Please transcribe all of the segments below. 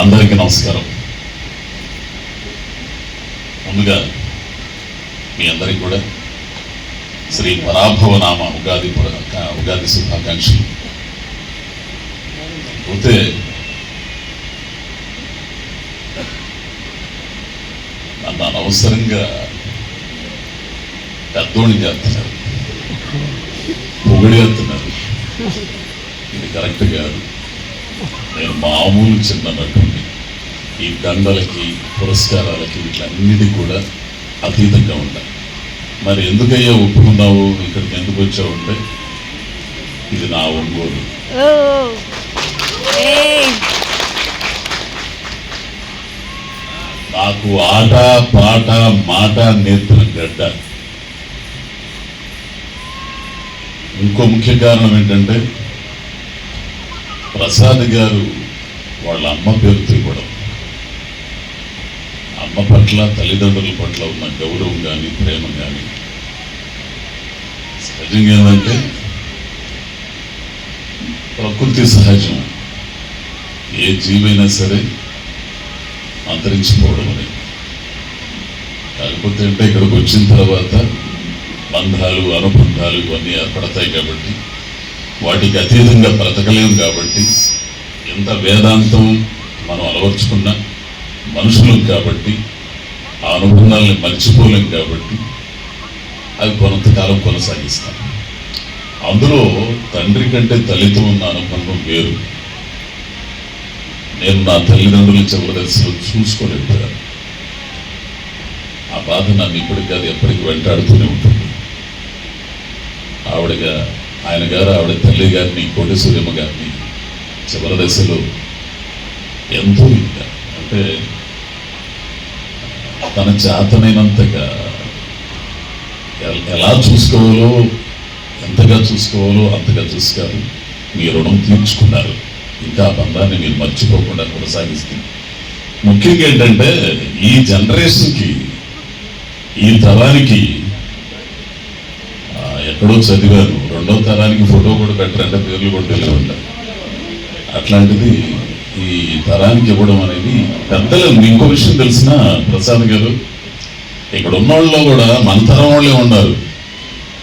అందరికీ నమస్కారం. ముందుగా మీ అందరికీ కూడా శ్రీ పరాభవనామ ఉగాది శుభాకాంక్షలు. పోతే నన్ను అనవసరంగా పెద్దోడిని చేస్తున్నారు, పొగిడేస్తున్నారు. ఇది కరెక్ట్ కాదు. నేను మామూలు చిన్న నటుడిని. ఈ దండలకి పురస్కారాలకి వీటిలన్నిటి కూడా అతీతంగా ఉంటాయి. మరి ఎందుకయ్యా ఒప్పుకున్నావు, ఇక్కడికి ఎందుకు వచ్చావు అంటే ఇది నా ఒంగోలు. నాకు ఆట పాట మాట నేర్పిన గడ్డ. ఇంకో ముఖ్య కారణం ఏంటంటే ప్రసాద్ గారు వాళ్ళ అమ్మ పేరుతో ఇవ్వడం. అమ్మ పట్ల తల్లిదండ్రుల పట్ల ఉన్న గౌరవం కానీ ప్రేమ కానీ సహజంగా ఏంటంటే ప్రకృతి సహజం. ఏ జీవైనా సరే అంతరించిపోవడం అనేది. కాకపోతే అంటే ఇక్కడికి వచ్చిన తర్వాత బంధాలు అనుబంధాలు ఇవన్నీ ఏర్పడతాయి కాబట్టి వాటికి అతీతంగా బ్రతకలేము. కాబట్టి ఎంత వేదాంతం మనం అలవర్చుకున్న మనుషులం కాబట్టి ఆ అనుబంధాలని మర్చిపోలేం. కాబట్టి అవి కొంతకాలం కొనసాగిస్తాం. అందులో తండ్రి కంటే తల్లితో ఉన్న అనుబంధం వేరు. నేను నా తల్లిదండ్రుల చివరి దశలో చూసుకోలేకపోయాను. ఆ బాధ నన్ను ఇప్పటికి కాదు ఎప్పటికీ వెంటాడుతూనే ఉంటుంది. ఆయన గారు ఆవిడ తల్లి గారిని, కోటేశ్వరమ్మ గారిని చివరి దశలో ఎంతో ఇంకా అంటే తన చేతనైనంతగా ఎలా చూసుకోవాలో, ఎంతగా చూసుకోవాలో అంతగా చూసుకారు. మీ రుణం తీర్చుకున్నారు. ఇంకా ఆ బంధాన్ని మీరు మర్చిపోకుండా కొనసాగిస్తుంది. ముఖ్యంగా ఏంటంటే ఈ జనరేషన్కి, ఈ తరానికి ఎక్కడో చదివాను, రెండో తరానికి ఫోటో కూడా పెట్టరంటే పేర్లు కూడా తెలియ ఉంటారు. అట్లాంటిది ఈ తరానికి ఇవ్వడం అనేది పెద్దలు. ఇంకో విషయం తెలిసిన ప్రసాద్ గారు, ఇక్కడ ఉన్న వాళ్ళలో కూడా మన తరం వాళ్ళే ఉన్నారు.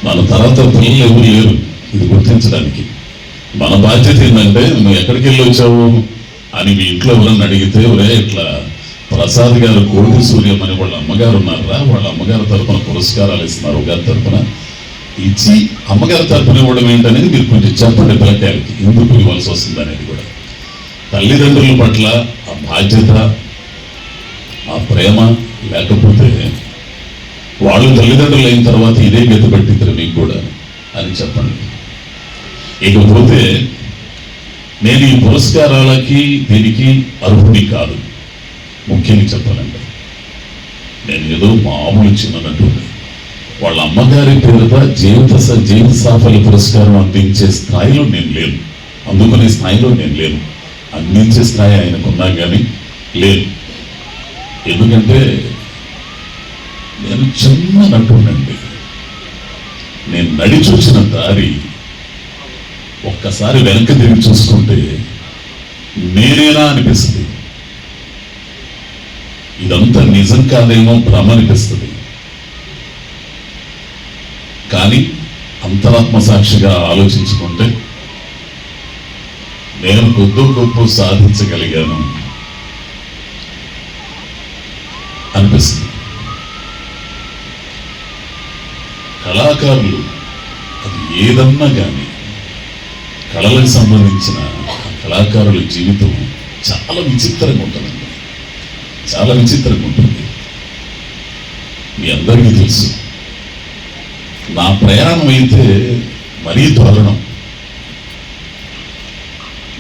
మన తర్వాత పిల్లలు ఎవరు లేరు. ఇది గుర్తించడానికి మన బాధ్యత ఏంటంటే నువ్వు ఎక్కడికి వెళ్ళి వచ్చావు అని మీ ఇంట్లో ఎవరన్నా అడిగితే, ఒరే ఇట్లా ప్రసాద్ గారు కోటి సూర్యం అని వాళ్ళ అమ్మగారు ఉన్నారా, వాళ్ళ అమ్మగారి తరఫున పురస్కారాలు ఇస్తున్నారు, గారి తరఫున ఇచ్చి అమ్మగారి తరఫున ఇవ్వడం ఏంటనేది మీరు కొంచెం చెప్పండి పిల్లకాయలకి, ఎందుకు ఇవ్వాల్సి వస్తుంది అనేది కూడా. తల్లిదండ్రుల పట్ల ఆ బాధ్యత, ఆ ప్రేమ లేకపోతే వాళ్ళు తల్లిదండ్రులు అయిన తర్వాత ఇదే గత పెట్టిద్దరు మీకు కూడా అని చెప్పండి. ఇకపోతే నేను ఈ పురస్కారాలకి దీనికి అర్హుడి కాదు. ముఖ్యంగా చెప్పాలంటే నేను ఏదో మామూలు చిన్నట్టుంది. వాళ్ళ అమ్మగారి పేరుత జీవిత సాఫల్య పురస్కారం అందించే స్థాయిలో నేను లేను, అందుకునే స్థాయిలో నేను లేను. అందించే స్థాయి ఆయనకున్నా కానీ లేను. ఎందుకంటే నేను చిన్న నటునండి. నేను నడిచి వచ్చిన దారి ఒక్కసారి వెనక్కి తిరిగి చూసుకుంటే నేనేనా అనిపిస్తుంది. ఇదంతా నిజం కాదేమో భ్రమ అనిపిస్తుంది. కానీ అంతరాత్మ సాక్షిగా ఆలోచించుకుంటే నేను కొద్ది గొప్ప సాధించగలిగాను అనిపిస్తుంది. కళాకారులు అది ఏదన్నా కానీ కళలకు సంబంధించిన కళాకారుల జీవితం చాలా విచిత్రంగా ఉంటుందండి. చాలా విచిత్రంగా ఉంటుంది. మీ అందరికీ తెలుసు. నా ప్రయాణం అయితే మరీ దారుణం.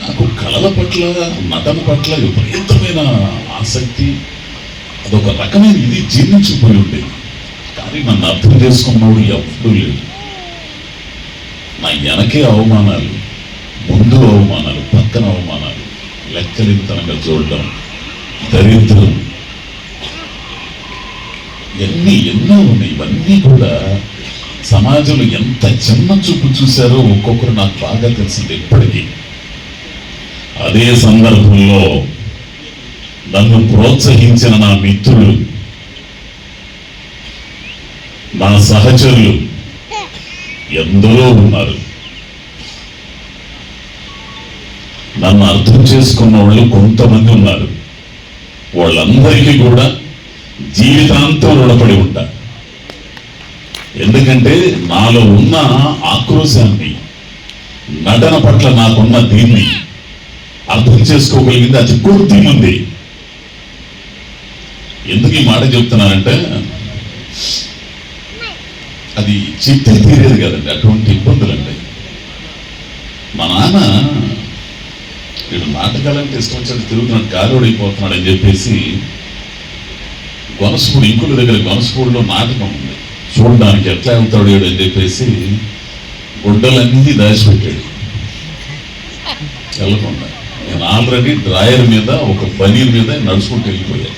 నాకు కళల పట్ల, నటన పట్ల విపరీతమైన ఆసక్తి, అదొక రకమైన ఇది జీర్ణించిపోయి ఉండేది. కానీ నన్ను అర్థం చేసుకున్నవాడు ఎప్పుడూ లేడు. నా వెనకే అవమానాలు, ముందు అవమానాలు, పక్కన అవమానాలు, లెక్కలింతనంగా చూడడం, దరిద్రం, ఎన్నో ఉన్నాయి. ఇవన్నీ కూడా సమాజంలో ఎంత చిన్న చూపు చూశారో ఒక్కొక్కరు నాకు బాగా తెలిసింది ఇప్పటికీ. అదే సందర్భంలో నన్ను ప్రోత్సహించిన నా మిత్రులు, నా సహచరులు ఎందరో ఉన్నారు. నన్ను అర్థం చేసుకున్న వాళ్ళు కొంతమంది ఉన్నారు. వాళ్ళందరికీ కూడా జీవితాంతం రుణపడి ఉంటా. ఎందుకంటే నాలో ఉన్న ఆక్రోశాన్ని, నటన పట్ల నాకున్న దీన్ని అర్థం చేసుకోగలిగింది అతి కొద్ది మంది. ఎందుకు ఈ మాట చెప్తున్నానంటే, అది చెప్తే తీరేది కదండి, అటువంటి ఇబ్బందులు అండి. మా నాన్న వీడు నాటకాలంటే ఇష్టం వచ్చేది తిరుగుతున్నాడు, గాలోడైపోతున్నాడు అని చెప్పేసి గొనసపూడి, ఇంకుల దగ్గర గొనసపూడిలో నాటకం ఉంది, చూడడానికి ఎట్లా వెళ్తాడు వీడు అని చెప్పేసి గుడ్డలన్నీ దాచిపెట్టాడు వెళ్ళకుండా. నేను ఆల్రెడీ డ్రాయర్ మీద ఒక పనీర్ మీద నడుచుకుంటూ వెళ్ళిపోయాను.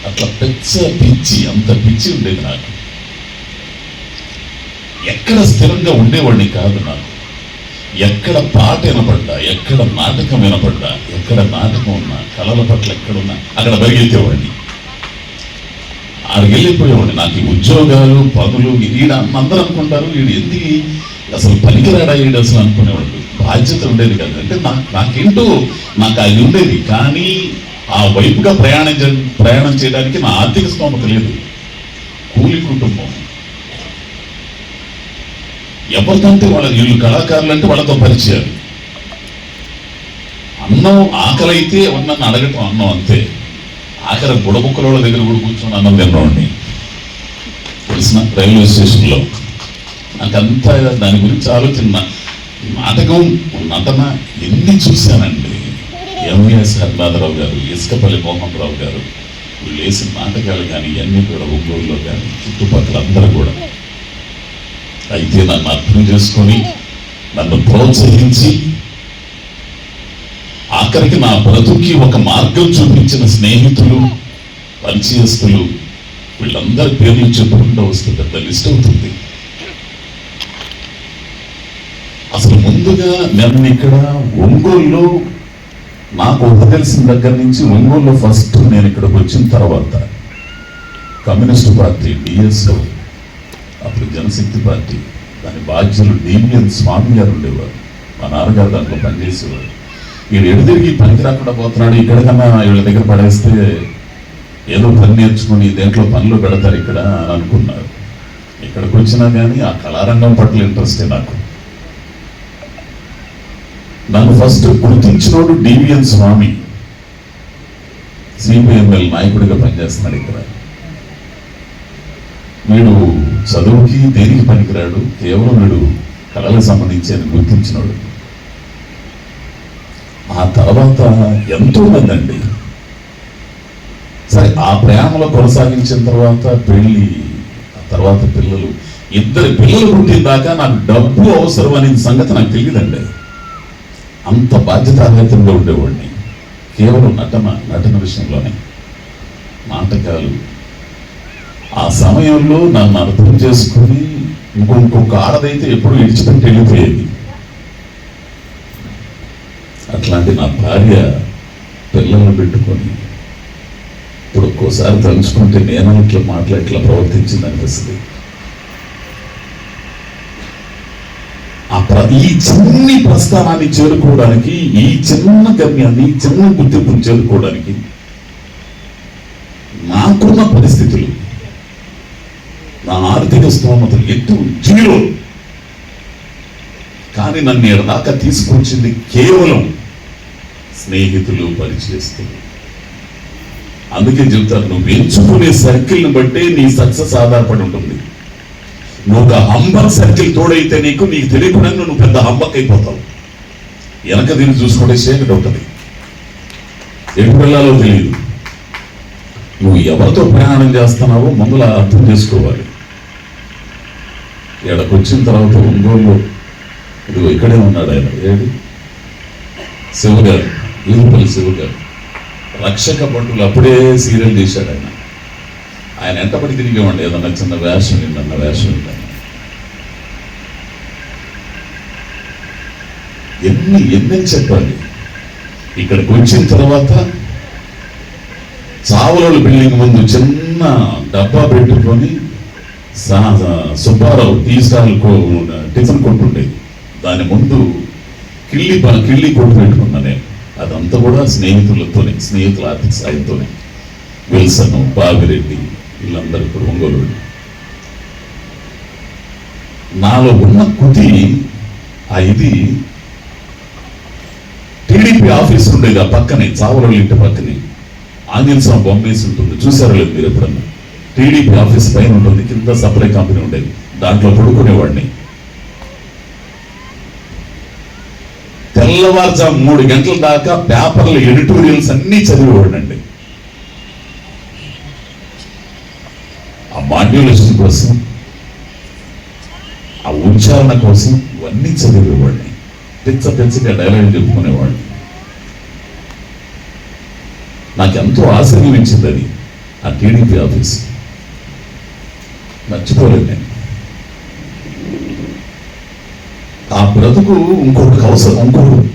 అట్లా పిచ్చి, అంత పిచ్చి ఉండేది నాకు. ఎక్కడ స్థిరంగా ఉండేవాడిని కాదు. నాకు ఎక్కడ పాట వినపడ్డా, ఎక్కడ నాటకం వినపడ్డా, ఎక్కడ నాటకం ఉన్నా, కళల పట్ల ఎక్కడున్నా అక్కడ పరిగెత్తేవాడిని, ఆడికి వెళ్ళిపోయేవాడిని. నాకు ఈ ఉద్యోగాలు, పనులు, ఈడ అందరూ అనుకుంటారు వీడు ఎందుకు అసలు పనికిరాడా ఈడు అసలు అనుకునేవాడు. బాధ్యత ఉండేది కదా. అంటే నాకేంటో నాకు అది ఉండేది, కానీ ఆ వైపుగా ప్రయాణం చేయడానికి నా ఆర్థిక స్తోమత లేదు. కూలి కుటుంబం, ఎవరికంటే వీళ్ళు కళాకారులు అంటే వాళ్ళతో పరిచయాలు. అన్నం ఆకలి అయితే ఎవరినన్ను అడగటం, అన్నం అంతే. ఆఖరి బుడబుక్కల వాళ్ళ దగ్గర కూడా కూర్చొని అన్నం తిన్నవాడిని తెలిసిన రైల్వే స్టేషన్లో. నాకంతా దాని గురించి ఆలోచన. నాటకం, నటన ఎన్ని చూశానండి. ఎంవిఎస్ హరినాథరావు గారు, ఇసుకపల్లి మోహన్ రావు గారు వీళ్ళు వేసిన నాటకాలు కానీ ఇవన్నీ కూడా ఒంగోలులో కానీ చుట్టుపక్కల అందరూ కూడా. అయితే నన్ను అర్థం చేసుకొని, నన్ను ప్రోత్సహించి, ఆఖరికి నా బ్రతుకి ఒక మార్గం చూపించిన స్నేహితులు, పరిచయస్తులు, వీళ్ళందరి పేర్లు చెప్పుకుంటూ వస్తే పెద్ద లిస్ట్ అవుతుంది. అసలు ముందుగా నన్ను ఇక్కడ ఒంగోలులో నాకు తెలిసిన దగ్గర నుంచి, ఒంగోలులో ఫస్ట్ నేను ఇక్కడికి వచ్చిన తర్వాత కమ్యూనిస్ట్ పార్టీ డిఎస్ఓ, అప్పుడు జనశక్తి పార్టీ, దాని బాధ్యులు డివిఎన్ స్వామి గారు ఉండేవారు. మా నాన్నగారు దాంట్లో పనిచేసేవారు. వీడు ఎడుదిరిగి పనికి రాకుండా పోతున్నాడు, ఇక్కడికన్నా వీళ్ళ దగ్గర పడేస్తే ఏదో పని నేర్చుకుని దేంట్లో పనులు పెడతారు ఇక్కడ అని అనుకున్నారు. ఇక్కడికి వచ్చినా కానీ ఆ కళారంగం పట్ల ఇంట్రెస్టే నాకు. నన్ను ఫస్ట్ గుర్తించినోడు డివిఎన్ స్వామి, సిపిఎంఎల్ నాయకుడిగా పనిచేస్తున్నాడు ఇక్కడ. వీడు చదువుకి దేనికి పనికిరాడు, కేవలం వీడు కళలకు సంబంధించి అని గుర్తించినాడు. ఆ తర్వాత ఎంతో మంది అండి. సరే, ఆ ప్రయాణంలో కొనసాగించిన తర్వాత పెళ్లి, ఆ తర్వాత పిల్లలు, ఇద్దరు పిల్లలు పుట్టిన దాకా నాకు డబ్బు అవసరం అనే సంగతి నాకు తెలియదండి. అంత బాధ్యతారహితంగా ఉండేవాడిని. కేవలం నటన విషయంలోనే, నాటకాలు. ఆ సమయంలో నన్ను అర్థం చేసుకుని ఇంకొక ఆడదైతే ఎప్పుడు విడిచిపెట్టి వెళ్ళిపోయేది. అట్లాంటి నా భార్య పిల్లలను పెట్టుకొని ఇప్పుడు ఒక్కోసారి తలుచుకుంటే నేను ఇట్లా ప్రవర్తించింది అనిపిస్తుంది. ఈ చిన్ని ప్రస్థానాన్ని చేరుకోవడానికి, ఈ చిన్న గమ్యాన్ని, ఈ చిన్న గుర్తింపును చేరుకోవడానికి నాకున్న పరిస్థితులు, నా ఆర్థిక స్తోమతలు ఎటు జీరో. కానీ నన్ను ఇక్కడ దాకా తీసుకొచ్చింది కేవలం స్నేహితులు, పరిచయస్తులు. అందుకే చెబుతారు, నువ్వు ఎంచుకునే సర్కిల్ని బట్టే నీ సక్సెస్ ఆధారపడి ఉంటుంది. నువ్వు ఒక హంబక్ సర్కిల్ తోడైతే నీకు తెలియకుండా నువ్వు పెద్ద హంబక్ అయిపోతావు. వెనక దీన్ని చూసుకుంటే చీకటి ఉంటుంది, ఎటు వెళ్ళాలో తెలియదు. నువ్వు ఎవరితో ప్రయాణం చేస్తున్నావో ముందులా అర్థం చేసుకోవాలి. ఇక్కడికి వచ్చిన తర్వాత ఒంగోలు, ఇదిగో ఇక్కడే ఉన్నాడు ఆయన, ఏడు శివగారు, ఈదుపల్లి శివగారు, రక్షక భటులు అప్పుడే సీరియల్ చేశాడు ఆయన. ఆయన ఎంటపడి తిరిగేవాడి, ఏదన్నా చిన్న వేషం ఏంటన్న వేషం ఏంటన్న. ఎన్ని చెప్పాలి. ఇక్కడికి వచ్చిన తర్వాత చావలోళ్ళ బిల్డింగ్ ముందు చిన్న డబ్బా పెట్టుకొని సుబ్బారావు టీ స్టాల్ టిఫిన్ కొట్టుండేది. దాని ముందు కిళ్ళి కొట్టు పెట్టుకున్నా నేను. అదంతా కూడా స్నేహితుల ఆర్థిక సాయంతోనే. విల్సన్, బావిరెడ్డి వీళ్ళందరూ ఇప్పుడు ఒంగోలు. నాలో ఉన్న కుది ఇది టీడీపీ ఆఫీస్ ఉండేది ఆ పక్కనే, చావరోళ్ళ ఇంటి పక్కనే ఆంజనేయ స్వామి బొమ్మ వేసి ఉంటుంది. చూసారో లేదు మీరు ఎప్పుడన్నా? టీడీపీ ఆఫీస్ పైన ఉంటుంది, కింద సప్లై కంపెనీ ఉండేది. దాంట్లో పడుకునేవాడిని. తెల్లవారుజాము 3 గంటల దాకా పేపర్ల ఎడిటోరియల్స్ అన్నీ చదివేవాడండి. ఆ మాడ్యులేషన్ కోసం, ఆ ఉచ్చారణ కోసం ఇవన్నీ చదివేవాడిని. పెచ్చగా డైలాగ్ చెప్పుకునేవాడిని. నాకెంతో ఆశ్చర్యం ఇచ్చింది అది, ఆ టీడీపీ ఆఫీస్. మర్చిపోలేదు నేను. ఆ బ్రతుకు ఇంకొకటి అవసరం, ఇంకొకటి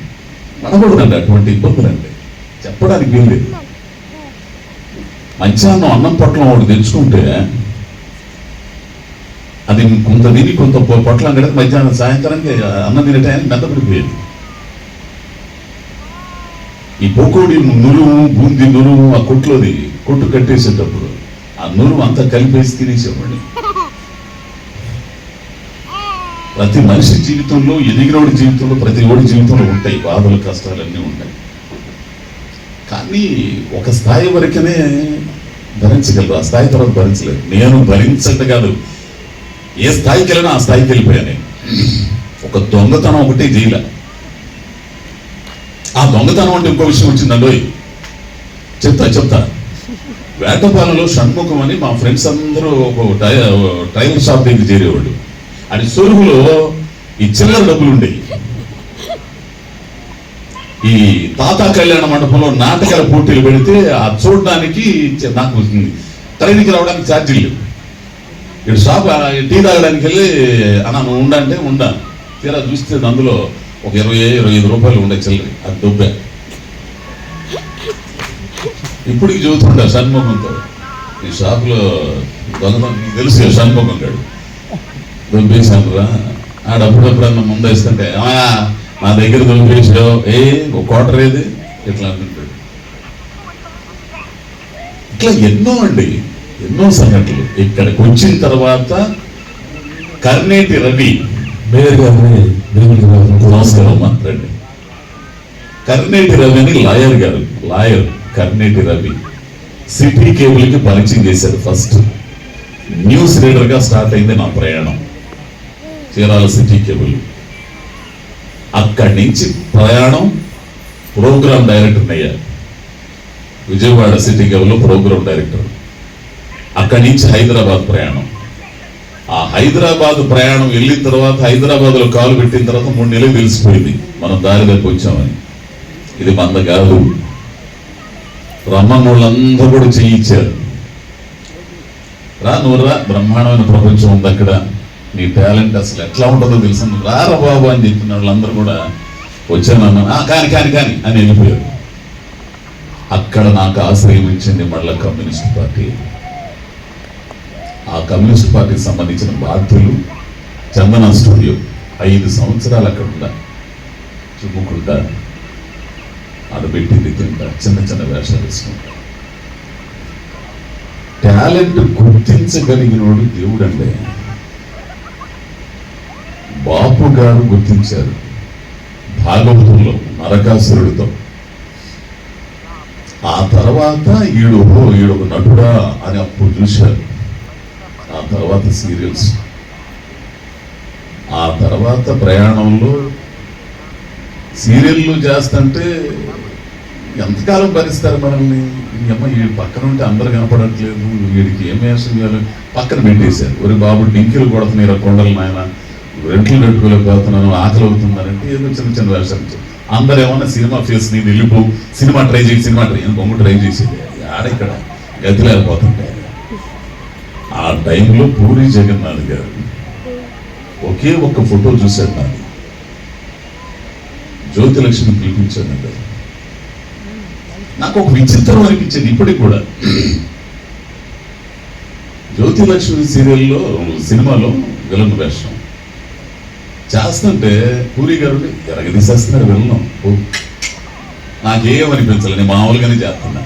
మనకూడదండి. అటువంటి ఇబ్బందులండి చెప్పడానికి వీల్లేదు. మధ్యాహ్నం అన్నం పొట్లం ఒకటి తెచ్చుకుంటే అది కొంత తిని కొంత పొట్లం కడితే మధ్యాహ్నం సాయంత్రానికి అన్నం తినే టైంకి మెత్తపడిపోయేది. ఈ పొకోడి నురువు, బూంది నురువు ఆ కొట్టు కట్టేసేటప్పుడు ఆ నురువు అంతా కలిపేసి తినేసేవాడిని. ప్రతి మనిషి జీవితంలో, ఎదిగినోడి జీవితంలో, ప్రతి ఓడి జీవితంలో ఉంటాయి బాధలు, కష్టాలన్నీ ఉంటాయి. కానీ ఒక స్థాయి వరకునే భరించగలరు, ఆ స్థాయి తర్వాత భరించలేదు. నేను భరించట కాదు, ఏ స్థాయికి వెళ్ళినా ఆ స్థాయికి వెళ్ళిపోయాను. ఒక దొంగతనం ఒకటి చేయలే. ఆ దొంగతనం అంటే ఇంకో విషయం వచ్చిందండి. చెప్తా. వేటపాలలో షణ్ముఖం అని మా ఫ్రెండ్స్ అందరూ ఒక టైలర్ షాప్ దగ్గర చేరేవాళ్ళు. అది సొరుగులో ఈ చిల్లర డబ్బులు ఉండేవి. ఈ తాతా కళ్యాణ మండపంలో నాటకాల పోటీలు పెడితే ఆ చూడడానికి నాకు ట్రైన్కి రావడానికి ఛార్జీలు. ఇటు షాప్ టీ తాగడానికి వెళ్ళి అన్నా నువ్వు ఉండంటే ఉండా. తీరా చూస్తే అందులో ఒక 20-25 రూపాయలు ఉండే చిల్లరి. అది డబ్బే. ఇప్పటికి చదువుతుంటా షణ్ముఖంతో. ఈ షాపులో దొంగతనం తెలుసు, షణ్ముఖం గాడు దొంపేశానురా. ఆడప్పుడప్పుడన్నా ముందు వేస్తుంటే నా దగ్గర దొంపేసావు, ఒక క్వార్టర్ ఏది ఇట్లా అంటుంటాడు. ఇట్లా ఎన్నో సంఘటనలు. ఇక్కడికి వచ్చిన తర్వాత కర్నేటి రవి నమస్కారం రండి. కర్నేటి రవి అని లాయర్ కర్నేటి రవి సిటీ కేబుల్కి పరిచయం చేశారు. ఫస్ట్ న్యూస్ రీడర్ గా స్టార్ట్ అయింది నా ప్రయాణం. Chirala city cable. అక్కడి నుంచి ప్రయాణం ప్రోగ్రామ్ డైరెక్టర్ అయ్యారు. Vijayawada city cable programme director. అక్కడి నుంచి హైదరాబాద్ ప్రయాణం. ఆ హైదరాబాద్ ప్రయాణం వెళ్ళిన తర్వాత, హైదరాబాద్ లో కాలు పెట్టిన తర్వాత 3 నెలలు తెలిసిపోయింది మనం దారిలోకి వచ్చామని. ఇది మంద కాదు. రమ్మన్నోళ్ళందరూ కూడా చేయించారు. నువ్వురా, బ్రహ్మాండమైన ప్రపంచం ఉంది అక్కడ, నీ టాలెంట్ అసలు ఎట్లా ఉంటుందో తెలుసు, రారా బాబు అని చెప్పిన వాళ్ళందరూ కూడా వచ్చానన్నా కానీ అని వెళ్ళిపోయారు. అక్కడ నాకు ఆశ్రయం ఇచ్చింది మళ్ళా కమ్యూనిస్ట్ పార్టీ. ఆ కమ్యూనిస్ట్ పార్టీకి సంబంధించిన బాధ్యులు చందన స్టూడియో 5 సంవత్సరాలు అక్కడ ఉందా చుమ్ముకుంటా అడబెట్టింది తింటా చిన్న వేషాలు వేసుకుంటా. టాలెంట్ గుర్తించగలిగినోడు దేవుడు అండి. బాపు గారు గుర్తించారు భాగవతంలో నరకాసురుడితో. ఆ తర్వాత ఈడొక నటుడా అని అప్పుడు చూశారు. ఆ తర్వాత సీరియల్స్, ఆ తర్వాత ప్రయాణంలో సీరియల్లు చేస్తుంటే ఎంతకాలం భరిస్తారు మనల్ని. ఈ పక్కన ఉంటే అందరు కనపడట్లేదు, వీడికి ఏం వేషం చేయాలి పక్కన పెట్టేశారు. ఒరి బాబు డింకిలు కొడుతున్నాయి కొండలు నాయన, రెంట్లు కట్టుకోలేకపోతున్నాను, ఆకలి అవుతున్నారంటే ఏదో చిన్న వేషాలు. అందరు ఏమన్నా సినిమా ఫేస్ నీ వెళ్ళిపో, సినిమా ట్రై బొమ్మ ట్రై చేసేది. ఆడ ఇక్కడ గతి లేకపోతుంటే ఆ టైంలో పూరి జగన్నాథ్ గారు ఒకే ఒక్క ఫోటో చూశాడు నాది. జ్యోతిలక్ష్మి పిలిపించాను కదా, నాకు ఒక విచిత్రం అనిపించింది ఇప్పటికి కూడా. జ్యోతిలక్ష్మి సీరియల్లో సినిమాలో విలన్ వేషం చేస్తుంటే పూరి గారు ఎరగదీసేస్తున్నారు విలనం. నాకేమనిపించాలి, నేను మామూలుగానే చేస్తున్నా.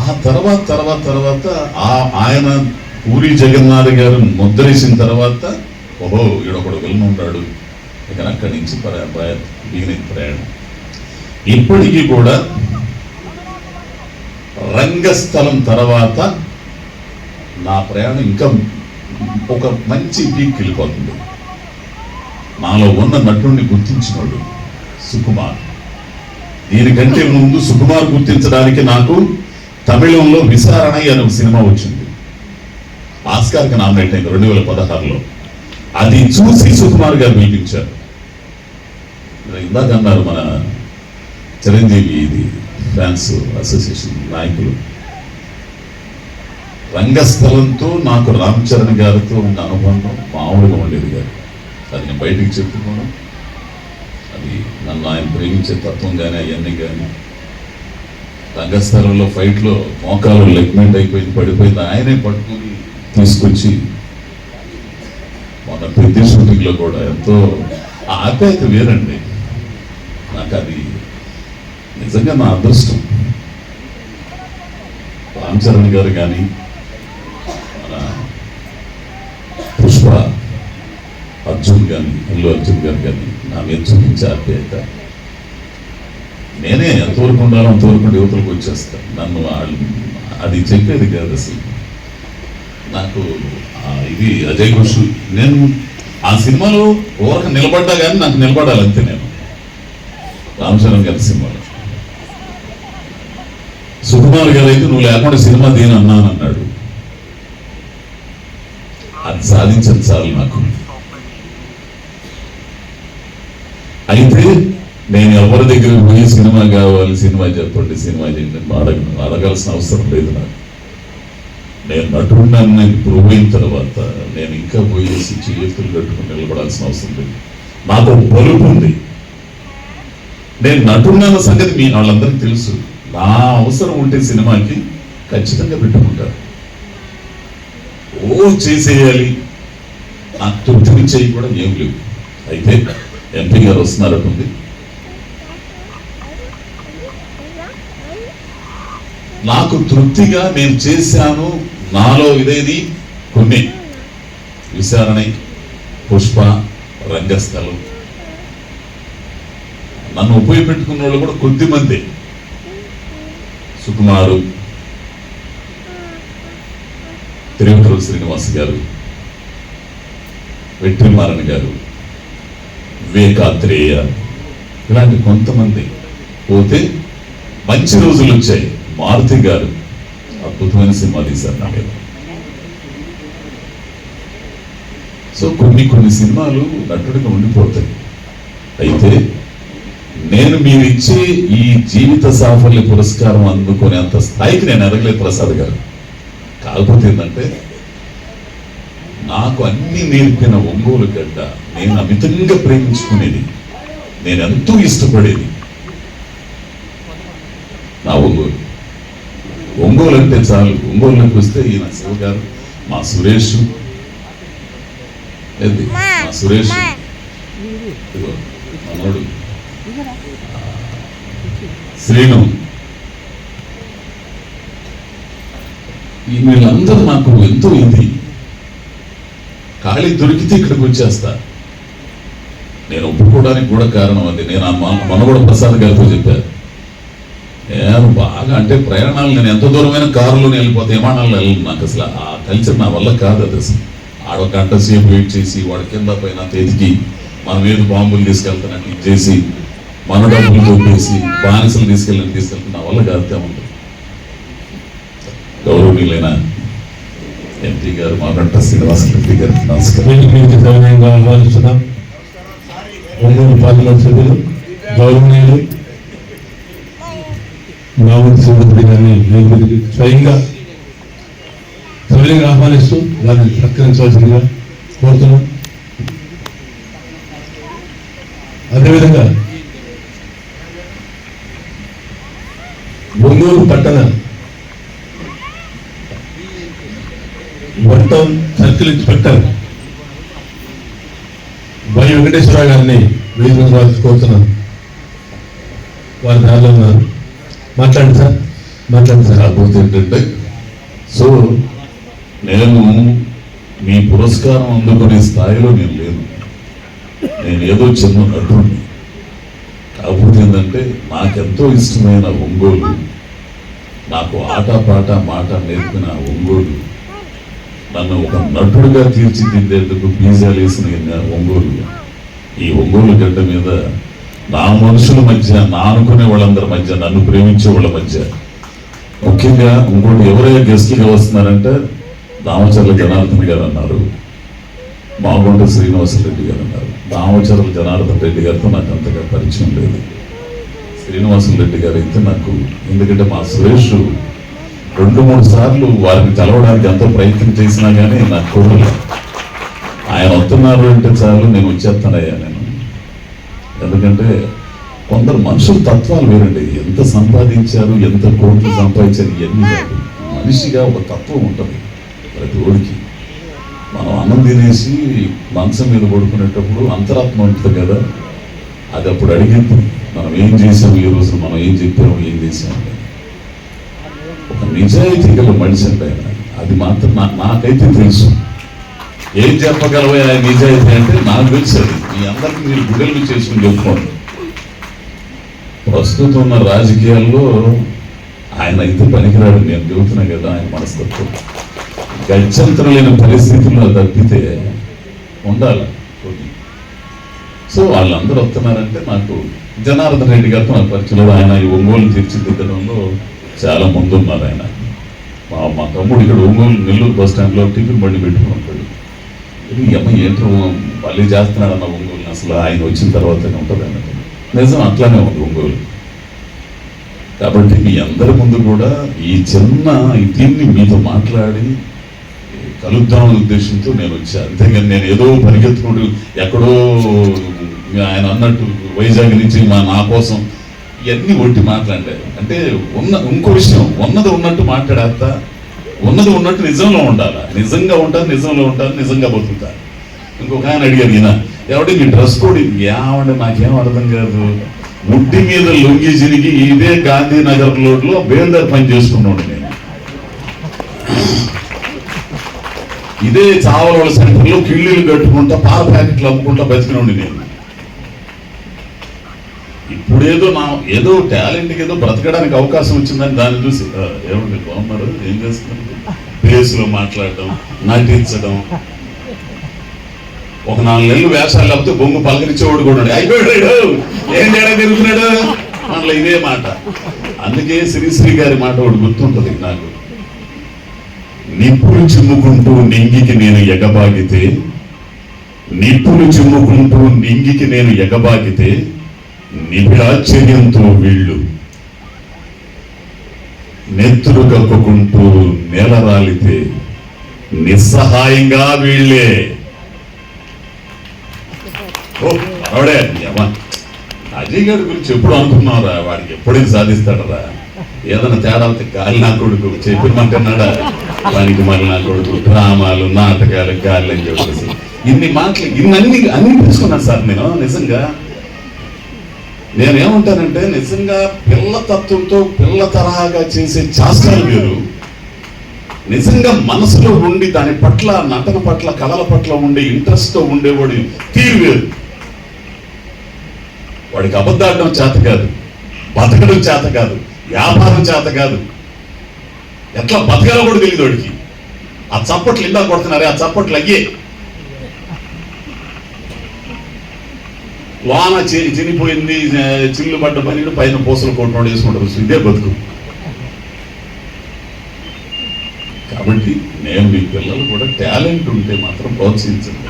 ఆ తర్వాత ఆయన పూరి జగన్నాథ్ గారు ముద్రేసిన తర్వాత ఓహో ఈడొకడు విలన్ ఉన్నాడు, ఇక అక్కడి నుంచి బిగినింగ్ ప్రయాణం. ఇప్పటికీ కూడా రంగస్థలం తర్వాత నా ప్రయాణం ఇంకా ఒక మంచి పీక్ వెళ్ళిపోతుంది. నాలో ఉన్న నటుడిని గుర్తించినోడు సుకుమార్. దీనికంటే ముందు సుకుమార్ గుర్తించడానికి నాకు తమిళంలో విచారణ అనే ఒక సినిమా వచ్చింది, ఆస్కార్కి నామినేట్ అయింది 2016లో. అది చూసి సుకుమార్ గారు పిలిపించారు. ఇందాక అన్నారు మన చిరంజీవి ఇది ఫ్యాన్స్ అసోసియేషన్ నాయకులు. రంగస్థలంతో నాకు రామ్ చరణ్ గారితో ఉన్న అనుబంధం మామూలుగా ఉండేది కాదు. అది నేను బయటికి చెప్పుకోను. అది నన్ను ఆయన ప్రేమించే తత్వం కానీ అవన్నీ కానీ. రంగస్థలంలో ఫైట్లో మోకాలు లెగ్మెంట్ అయిపోయింది, పడిపోయింది, ఆయనే పట్టుకుని తీసుకొచ్చి మన ప్రతి షూటింగ్లో కూడా ఎంతో ఆప్యాయత వేరండి. నాకు అది నిజంగా నా అదృష్టం. రామ్ చరణ్ గారు కానీ మన పుష్ప అర్జున్ కానీ అల్లు అర్జున్ గారు కానీ నా మీద చూపించే ఆప్యాయత. నేనే ఎంతవరకు ఉండాలో అంతవరకు యువతలకు వచ్చేస్తాను. నన్ను అది చెప్పేది కాదు అసలు. నాకు ఇది అజయ్ ఘోష్, నేను ఆ సినిమాలో ఓరకు నిలబడ్డా కానీ నాకు నిలబడాలంతే. నేను రామ్ చరణ్ గారి సినిమాలో సుకుమార్ గారు అయితే నువ్వు లేకుండా సినిమా దేని అన్నాను అన్నాడు. అది సాధించదు చాలు నాకు. అయితే నేను ఎవరి దగ్గర పోయి సినిమా కావాలి, సినిమా చెప్పండి, సినిమా చేయండి అడగాల్సిన అవసరం లేదు నాకు. నేను నటుడిని ప్రూవ్ అయిన తర్వాత నేను ఇంకా పోయేసి చేతులు కట్టుకుని నిలబడాల్సిన అవసరం లేదు. నాకు బలుపు ఉంది. నేను నటుడిన సంగతి మీ వాళ్ళందరికీ తెలుసు. నా అవసరం ఉంటే సినిమాకి ఖచ్చితంగా పెట్టుకుంటారు. ఓ చేసేయాలి నాకు తృప్తినిచ్చేవి కూడా ఏం లేవు. అయితే ఎంపీ గారు వస్తున్నారటుంది. నాకు తృప్తిగా నేను చేశాను. నాలో ఇదేది కొన్ని విచారణ, పుష్ప, రంగస్థలం. నన్ను ఉపయోగపెట్టుకున్న వాళ్ళు కూడా కొద్దిమంది. సుకుమారు, తిరుపతి శ్రీనివాస్ గారు, వెట్రిమారన్ గారు, వివేకాత్రేయ, ఇలాంటి కొంతమంది పోతే మంచి రోజులు వచ్చాయి. మారుతి గారు అద్భుతమైన సినిమా తీశారు నా మీద. సో కొన్ని సినిమాలు నటుడిగా ఉండిపోతాయి. అయితే నేను మీరు ఇచ్చే ఈ జీవిత సాఫల్య పురస్కారం అందుకునేంత స్థాయికి నేను ఎదగలేదు ప్రసాద్ గారు. కాకపోతే ఏంటంటే నాకు అన్ని నేర్పిన ఒంగోలు గడ్డ నేను అమితంగా ప్రేమించుకునేది, నేను ఎంతో ఇష్టపడేది నా ఒంగోలు అంటే చాలు. ఒంగోలులోకి వస్తే ఈయన శివ గారు, మా సురేష్, మా సురేష్ మనోడు శ్రీను, వీళ్ళందరూ నాకు ఎంతో ఇది. ఖాళీ దొరికితే ఇక్కడికి వచ్చేస్తా. నేను ఒప్పుకోవడానికి కూడా కారణం అది. నేను మనగూడ ప్రసాద్ గారితో చెప్పాను, నేను బాగా అంటే ప్రయాణాలు నేను ఎంత దూరమైన కారులో వెళ్ళిపోతే విమానాల్లో వెళ్ళను. నాకు అసలు ఆ కల్చర్ నా వల్ల కాదు. అది అసలు ఆడొక గంట సేపు వెయిట్ చేసి వాడి కింద పైన తెదికి మనం ఏది బాంబులు తీసుకెళ్తానట్టు ఇచ్చేసి మన డబ్బులు చూపేసి బానిసలు తీసుకెళ్తాను నా వల్ల కాదు. ఉంది గౌరవనీయులైన ఎంపీ గారు మాగంట శ్రీనివాసరెడ్డి గారు నమస్కారం. ఆహ్వానిస్తున్నాం. పార్లమెంట్ సభ్యులు గౌరవనీయులు మామూలు శ్రీనివాసరెడ్డి గారిని స్వయంగా సభ్యులుగా ఆహ్వానిస్తూ దాన్ని సత్కరించవలసిందిగా కోరుతున్నాం. అదేవిధంగా ఒంగోలు పట్టణ one town circle inspector Y Venkateswararao గారిని వేదిక కోరుతున్నాను. వారి దారిలో ఉన్నారు. మాట్లాడండి సార్. కాకపోతే ఏంటంటే సో నేను మీ పురస్కారం అందుకునే స్థాయిలో నేను లేను. నేను ఏదో చిన్న నటుడిని. కాకపోతే ఏంటంటే నాకెంతో ఇష్టమైన ఒంగోలు, నాకు ఆట పాట మాట నేర్పిన ఒంగోలు, నన్ను ఒక నటుడిగా తీర్చిదిద్దేందుకు బీజాలు వేసిన ఒంగోలు, ఈ ఒంగోలు గడ్డ మీద నా మనుషుల మధ్య, నా అనుకునే వాళ్ళందరి మధ్య, నన్ను ప్రేమించే వాళ్ళ మధ్య, ముఖ్యంగా ఇంకోటి ఎవరైనా గెస్ట్లుగా వస్తున్నారంటే దామచర్ల జనార్దన్ గారు అన్నారు, మాగుంట శ్రీనివాసరెడ్డి గారు అన్నారు. దామచర్ల జనార్దన్ రెడ్డి గారితో నాకు అంతగా పరిచయం లేదు. శ్రీనివాసరెడ్డి గారు అయితే నాకు, ఎందుకంటే మా సురేష్ 2-3 సార్లు వారిని కలవడానికి ఎంతో ప్రయత్నం చేసినా కానీ నాకు కుదరలేదు. ఆయన వస్తున్నారు అంటే చాలు నేను వచ్చేస్తానయ్యా నేను. ఎందుకంటే కొందరు మనుషుల తత్వాలు వేరండి. ఎంత సంపాదించారు, ఎంత కోట్లు సంపాదించారు ఇవన్నీ కాదు. మనిషిగా ఒక తత్వం ఉంటుంది ప్రతి ఓడికి. మనం అన్నం తినేసి మంచం మీద పడుకునేటప్పుడు అంతరాత్మ ఉంటుంది కదా, అది అప్పుడు అడిగింది మనం ఏం చేసాము, ఈ రోజు మనం ఏం చెప్పాము, ఏం చేసాము. ఒక నిజాయితీ గల మనిషి అంటే ఆయన. అది మాత్రం నాకైతే తెలుసు. ఏం చెప్పగలవే ఆయన నిజాయితీ అంటే నాకు తెలుసు. అది మీ అందరికీ మీరు గుడ్డలు చేసుకుని చెప్పుకోండి. ప్రస్తుతం ఉన్న రాజకీయాల్లో ఆయన అయితే పనికిరాడు. నేను చెబుతున్నా కదా, ఆయన మనస్తత్వం గత్యంతరం లేని పరిస్థితుల్లో తప్పితే ఉండాలి. సో వాళ్ళందరూ వస్తున్నారంటే నాకు జనార్దన్ రెడ్డి గారితో నాకు పరిచయం. ఆయన ఈ ఒంగోలు తీర్చిదిద్దడంలో చాలా ముందున్నారు ఆయన. మా తమ్ముడు ఇక్కడ ఒంగోలు నెల్లూరు బస్ స్టాండ్లో టిఫిన్ బండి పెట్టుకుని ఉంటాడు. ఇది అమ్మ ఏంటో మళ్ళీ చేస్తున్నాడు అన్న ఒంగోలు, అసలు ఆయన వచ్చిన తర్వాతనే ఉంటుంది అన్నట్టు. నిజం అట్లానే ఉంది ఒంగోలు. కాబట్టి మీ అందరి ముందు కూడా ఈ చిన్న దీన్ని మీతో మాట్లాడి కలుద్దామనే ఉద్దేశంతో నేను వచ్చా. అంతేగాని నేను ఏదో పరిగెత్తుకుంటూ ఎక్కడో ఆయన అన్నట్టు వైజాగ్ నుంచి నా కోసం ఇవన్నీ ఒట్టి మాట్లాడారు. అంటే ఇంకో విషయం, ఉన్నది ఉన్నట్టు మాట్లాడేస్తా, ఉన్నది ఉన్నట్టు నిజంలో ఉండాలి. నిజంగా ఉంటాను, నిజంలో ఉంటాను, నిజంగా బతుకుతా. ఇంకొక ఆయన అడిగారు, ఈయన ఎవడి మీ డ్రెస్ కోడ్ ఏమంటే నాకేం అర్థం కాదు. ముడ్డి మీద లొంగి చిరిగి ఇదే గాంధీనగర్ రోడ్లో బేల్దార్ పని చేసుకున్నాడు నేను. ఇదే చావల సెంటర్లో కిళ్ళీలు కట్టుకుంటా పాల ప్యాకెట్లు అమ్ముకుంటా బతికినండి నేను. ఇప్పుడేదో ఏదో టాలెంట్కి ఏదో బ్రతకడానికి అవకాశం వచ్చిందని దాన్ని చూసి ఏమండి బాగున్నారు, ఏం చేస్తున్నారు, ప్లేస్లో మాట్లాడటం, నటించడం. ఒక 4 నెలలు వేషాలు లేకపోతే బొంగు పలకరించేవాడు కూడా అయిపోయాడు. ఏం తేడా తిరుగుతున్నాడు మనలో ఇదే మాట. అందుకే శ్రీశ్రీ గారి మాట ఒకటి గుర్తుంటుంది నాకు. నిప్పులు చిమ్ముకుంటూ నింగికి నేను ఎగబాగితే, నిప్పులు చిమ్ముకుంటూ నింగికి నేను ఎగబాగితే నిభిడాశ్చర్యంతో వీళ్ళు నెత్తురు కక్కుకుంటూ నేల రాలితే నిస్సహాయంగా వీళ్ళే. అజయ్ గారి గురించి ఎప్పుడు అనుకున్నారా? వాడికి ఎప్పుడైనా సాధిస్తాడరా? ఏదైనా తేడా గాలి నా కొడుకు చెప్పిమంటున్నాడా? వానికి మళ్ళీ నా కొడుకు డ్రామాలు, నాటకాలు, గాలి అని చెప్పేసి ఇన్ని మాటలు ఇన్ని అనిపించుకున్నాను సార్ నేను. నిజంగా నేనేమంటానంటే, నిజంగా పిల్ల తత్వంతో పిల్ల తరహాగా చేసే శాస్త్రాలు వేరు, నిజంగా మనసులో ఉండి దాని పట్ల, నటన పట్ల, కళల పట్ల ఉండే ఇంట్రెస్ట్తో ఉండేవాడు తీరు వేరు. వాడికి అబద్ధాడడం చేత కాదు, బతకడం చేత కాదు, వ్యాపారం చేత కాదు, ఎట్లా బతకాలో కూడా తెలియదు వాడికి. ఆ చప్పట్లు ఇందా కొడుతున్నారే, ఆ చప్పట్లు అయ్యే లోన చినిపోయింది, చిల్లు పడ్డ పని పైన పూసలు కొట్టుకోవడం వేసుకుంటారు. ఇదే బతుకు. కాబట్టి నేను మీ పిల్లలు కూడా టాలెంట్ ఉంటే మాత్రం ప్రోత్సహించండి.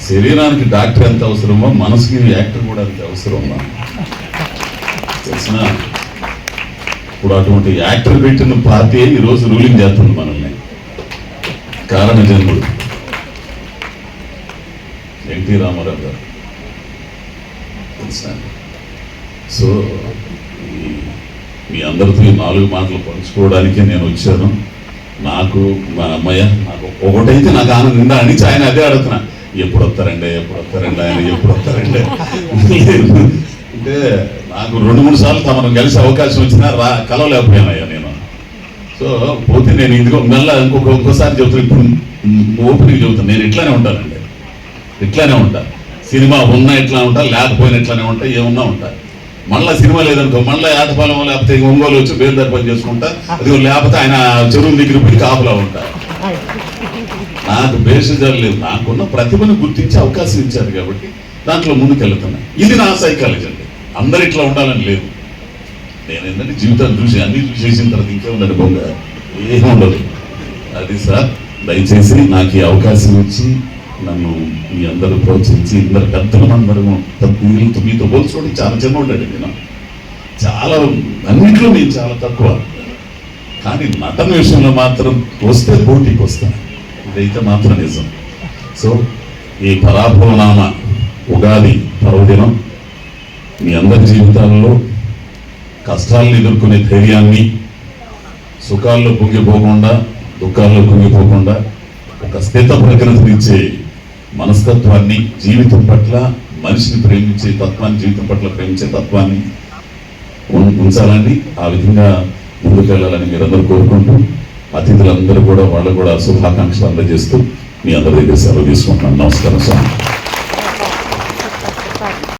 శరీరానికి డాక్టర్ ఎంత అవసరమో మనసుకి యాక్టర్ కూడా అంత అవసరమా తెలిసిన. ఇప్పుడు అటువంటి యాక్టర్ పెట్టిన పార్టీ ఈరోజు రూలింగ్ చేస్తుంది మనల్ని. కారణ జన్ముడు ఎన్టీ రామారావు గారు తెలుసా? సో మీ అందరితో ఈ 4 మాటలు పంచుకోవడానికే నేను వచ్చాను. నాకు మా అమ్మయ్య నాకు ఒకటైతే నాకు ఆనందం నిండా అనిచి ఆయన అదే అడుగుతున్నా, ఎప్పుడు వస్తారండి ఆయన ఎప్పుడు వస్తారండి అంటే నాకు 2-3 సార్లు తమను కలిసే అవకాశం వచ్చినా కలవలేకపోయానయ్యా నేను. సో పోతే నేను ఇదిగో మళ్ళీ ఇంకోసారి చెబుతాను, ఇప్పుడు ఓపెనింగ్ చెబుతాను, నేను ఇట్లానే ఉంటానండి, ఇట్లానే ఉంటా. సినిమా ఉన్నా ఇట్లా ఉంటా, లేకపోయినా ఇట్లానే ఉంటా, ఏమున్నా ఉంటా. మళ్ళీ సినిమా లేదనుకో మళ్ళీ ఆటపాలెం లేకపోతే ఒంగోలు వచ్చి బేల్దారి పని చేసుకుంటా, అదిగో లేకపోతే ఆయన చెరువు దగ్గర పోయి కాపులా ఉంటా. నాకు బేషజాలు లేదు, నాకున్న ప్రతిభను గుర్తించే అవకాశం ఇచ్చారు కాబట్టి దాంట్లో ముందుకెళ్తున్నా. ఇది నా సైకాలజీ అండి. అందరు ఇట్లా ఉండాలని లేదు. నేను ఏంటంటే జీవితాన్ని చూసి అన్ని చూసేసిన తర్వాత ఇంకేముందండి బొంగ ఏముండదు. అది సార్ దయచేసి నాకు ఈ అవకాశం ఇచ్చి నన్ను మీ అందరూ ప్రోత్సహించి ఇందరు పెద్దలు అందరూ మీతో పోల్చుకోండి చాలా చిన్న ఉంటాడు. నేను చాలా అన్నింటిలో నేను చాలా తక్కువ, కానీ నటన విషయంలో మాత్రం వస్తే పోటీకి వస్తాను, ఇదైతే మాత్రం నిజం. సో ఈ పరాభవనామ ఉగాది పర్వదినం మీ అందరి జీవితాల్లో కష్టాలను ఎదుర్కొనే ధైర్యాన్ని, సుఖాల్లో కుంగిపోకుండా దుఃఖాల్లో కుంగిపోకుండా ఒక స్థిత ప్రకృతినిచ్చే మనస్తత్వాన్ని, జీవితం పట్ల మనిషిని ప్రేమించే తత్వాన్ని, జీవితం పట్ల ప్రేమించే తత్వాన్ని ఉంచాలని, ఆ విధంగా ముందుకెళ్ళాలని మీరందరూ కోరుకుంటూ అతిథులందరూ కూడా వాళ్ళు కూడా శుభాకాంక్షలు అందజేస్తూ మీ అందరి దగ్గర సెలవు తీసుకుంటున్నాను. నమస్కారం స్వామి.